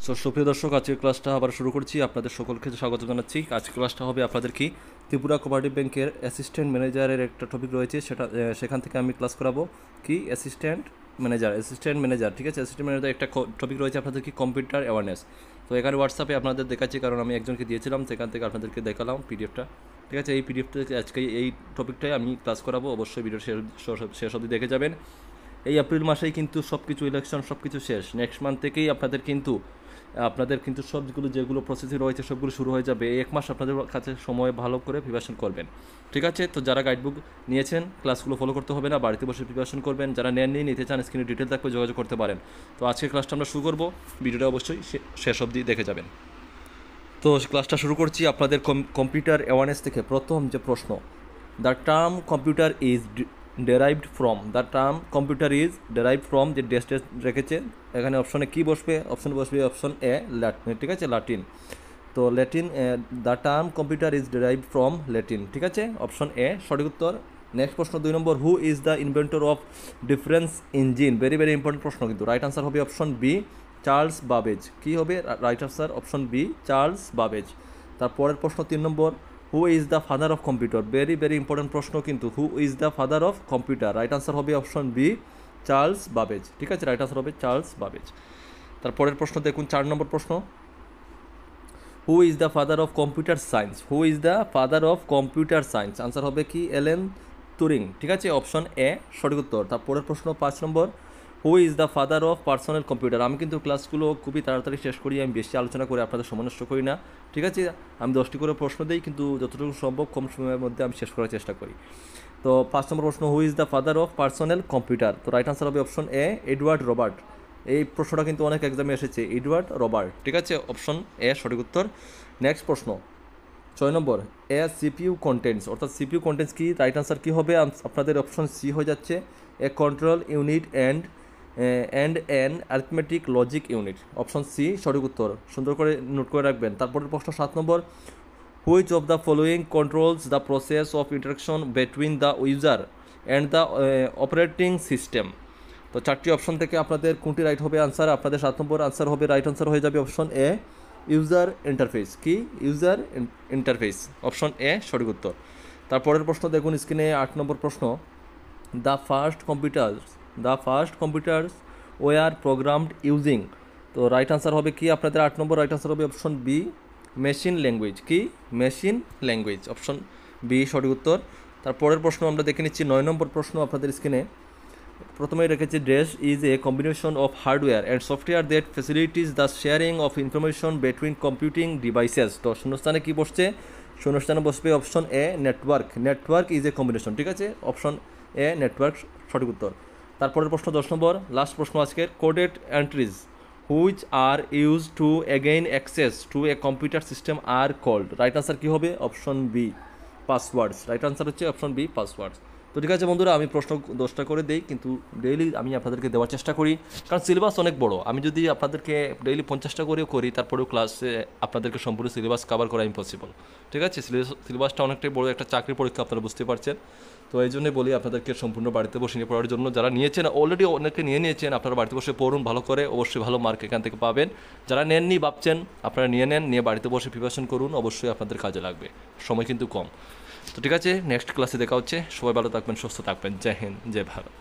So সুপ্রিয় দর্শক, আজকের ক্লাসটা আবার শুরু করছি। আপনাদের সকলকে স্বাগত জানাচ্ছি। আজকের ক্লাসটা হবে আপনাদের কি ত্রিপুরা কোঅপারেটিভ ব্যাংকের অ্যাসিস্ট্যান্ট ম্যানেজারের একটা টপিক রয়েছে, সেখান থেকে আমি ক্লাস করাবো কি অ্যাসিস্ট্যান্ট ম্যানেজার। ঠিক আছে, অ্যাসিস্ট্যান্ট ম্যানেজার একটা টপিক রয়েছে আপনাদের কি কম্পিউটার অ্যাওয়ারনেস। তো এখানে হোয়াটসঅ্যাপে আপনাদের দেখাচ্ছি, কারণ আমি একজনকে দিয়েছিলাম, সেখান থেকে আপনাদেরকে দেখালাম পিডিএফটা। ঠিক আছে, এই পিডিএফটা আজকে এই টপিকটাই আমি ক্লাস করাবো। অবশ্যই ভিডিও শেষ অবধি দেখে যাবেন। এই এপ্রিল মাসেই কিন্তু সব কিছু ইলেকশন সব কিছু শেষ। নেক্সট মান্থ থেকেই আপনাদের কিন্তু সবগুলো যেগুলো প্রসেসিং রয়েছে সবগুলো শুরু হয়ে যাবে। এই এক মাস আপনাদের কাছে সময় ভালো করে প্রিপারেশন করবেন। ঠিক আছে, তো যারা গাইডবুক নিয়েছেন ক্লাসগুলো ফলো করতে হবে না, বাড়িতে বসে প্রিপারেশন করবেন। যারা নিতে চান স্ক্রিনে ডিটেল থাকবে, যোগাযোগ করতে পারেন। তো আজকের ক্লাসটা আমরা শুরু করবো, ভিডিওটা অবশ্যই শেষ অবধি দেখে যাবেন। তো ক্লাসটা শুরু করছি আপনাদের কম্পিউটার অ্যাওয়ারনেস থেকে। প্রথম যে প্রশ্ন, the term computer is derived from যে ডেস্ট রেখেছে এখানে অপশনে কি বসবে? Option A Latin. ঠিক আছে, লাটিন। তো Latin, the term computer is derived from Latin. ঠিক আছে, অপশন এ সঠিক উত্তর। নেক্সট প্রশ্ন 2 নম্বর, who is the inventor of difference engine? Very important প্রশ্ন কিন্তু। রাইট আনসার হবে অপশন বি, চার্লস বাবেজ। কী হবে right answer? Option B, Charles Babbage. তারপরের প্রশ্ন 3 নম্বর, who is the father of computer? Very important প্রশ্ন কিন্তু। হু is the father of computer? Right answer হবে অপশন বি, চার্লস বাবেজ। ঠিক আছে, রাইট আনসার হবে চার্লস বাবেজ। তারপরের প্রশ্ন দেখুন, 4 নম্বর প্রশ্ন, হু is the father of computer science? Who is the father of computer science? Answer হবে কি এলেন তুরিং। ঠিক আছে, অপশন এ সঠিক উত্তর। তারপরের প্রশ্ন 5 নম্বর, who is the father of personal computer? আমি কিন্তু ক্লাসগুলো খুবই তাড়াতাড়ি শেষ করি, আমি বেশি আলোচনা করে আপনাদের সময় নষ্ট করি না। ঠিক আছে, আমি 10টি করে প্রশ্ন দিই, কিন্তু যতটুকু সম্ভব কম সময়ের মধ্যে আমি শেষ করার চেষ্টা করি। তো 5 নম্বর প্রশ্ন, হু is the father of personal computer? তো রাইট আনসার হবে অপশন এ, এডওয়ার্ড রবার্ট। এই প্রশ্নটা কিন্তু অনেক এক্সামে এসেছে, এডওয়ার্ড রবার্ট। ঠিক আছে, অপশন এ সঠিক উত্তর। নেক্সট প্রশ্ন 6 নম্বর, এ সিপিইউ কন্টেন্টস, অর্থাৎ সিপিইউ কন্টেন্টস কি? রাইট আনসার কী হবে? আপনাদের অপশন সি হয়ে যাচ্ছে, a control unit and an arithmetic logic unit. Option C সঠিক উত্তর। সুন্দর করে নোট করে রাখবেন। তারপরের প্রশ্ন 7 নম্বর, which of the following controls the process of interaction between the user and the operating system? তো 4টি অপশন থেকে আপনাদের কোনটি রাইট হবে আনসার? আপনাদের 7 নম্বর আনসার হবে, রাইট আনসার হয়ে যাবে অপশন এ, ইউজার ইন্টারফেস। কি? User interface. অপশন এ সঠিক উত্তর। তারপরের প্রশ্ন দেখুন স্ক্রিনে, 8 নম্বর প্রশ্ন, the first computers were programmed using? তো রাইট আনসার হবে কি আপনাদের 8 নম্বর? রাইট আনসার হবে অপশন বি, মেশিন ল্যাঙ্গুয়েজ। কি? Machine language. অপশন বি সঠিক উত্তর। তারপরের প্রশ্ন আমরা দেখে নিচ্ছি 9 নম্বর প্রশ্ন আপনাদের স্ক্রিনে। প্রথমেই রেখেছে, dash is a combination of hardware and software that facilities the sharing of information between computing devices. তো শূন্যস্থানে কি বসছে? শূন্যস্থানে বসবে option A, network is a combination. ঠিক আছে, অপশন এ নেটওয়ার্ক সঠিক উত্তর। তারপরের প্রশ্ন 10 নম্বর, লাস্ট প্রশ্ন আজকের, coded entries which are use to again access to a computer system are called? Right answer কী হবে? Option B, passwords. Right answer হচ্ছে অপশন বি, পাসওয়ার্ডস। তো ঠিক আছে বন্ধুরা, আমি প্রশ্ন 10টা করে দিই, কিন্তু ডেইলি আমি আপনাদেরকে দেওয়ার চেষ্টা করি, কারণ সিলেবাস অনেক বড়। আমি যদি আপনাদেরকে ডেইলি 50টা করেও করি, তারপরেও ক্লাসে আপনাদেরকে সম্পূর্ণ সিলেবাস কভার করা ইম্পসিবল। ঠিক আছে, সিলেবাসটা অনেকটাই বড়, একটা চাকরি পরীক্ষা, আপনারা বুঝতে পারছেন। তো এই জন্যই বলি আপনাদেরকে সম্পূর্ণ বাড়িতে বসে নিয়ে পড়ার জন্য। যারা নিয়েছেন অলরেডি, অনেকে নিয়েছেন, আপনারা বাড়িতে বসে পড়ুন ভালো করে, অবশ্যই ভালো মার্ক এখান থেকে পাবেন। যারা নেননি ভাবছেন, আপনারা নিয়ে বাড়িতে বসে প্রিপারেশন করুন, অবশ্যই আপনাদের কাজে লাগবে, সময় কিন্তু কম। তো ঠিক আছে, নেক্সট ক্লাসে দেখা হচ্ছে। সবাই ভালো থাকবেন, সুস্থ থাকবেন। জয় হিন্দ, জয় ভারত।